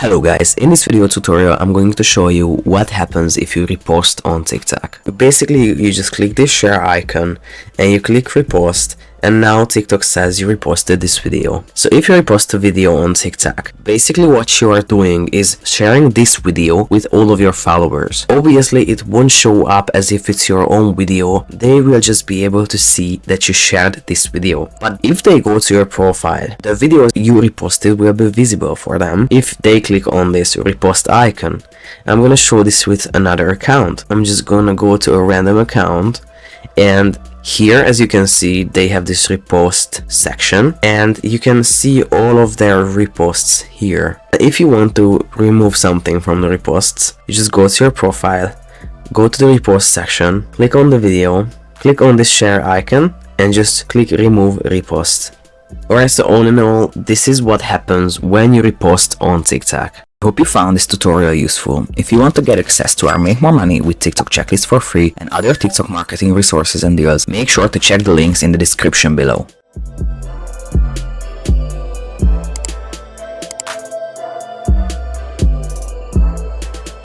Hello guys, in this video tutorial I'm going to show you what happens if you repost on TikTok. Basically you just click this share icon and you click repost, and now TikTok says you reposted this video. So if you repost a video on TikTok, basically what you are doing is sharing this video with all of your followers. Obviously it won't show up as if it's your own video, they will just be able to see that you shared this video. But if they go to your profile, the video you reposted will be visible for them if they click on this repost icon. I'm gonna show this with another account. I'm just gonna go to a random account, and here, as you can see, they have this repost section and you can see all of their reposts here. If you want to remove something from the reposts, you just go to your profile, go to the repost section, click on the video, click on this share icon and just click remove repost. Alright, so all in all, this is what happens when you repost on TikTok. I hope you found this tutorial useful. If you want to get access to our Make More Money with TikTok checklist for free and other TikTok marketing resources and deals, make sure to check the links in the description below.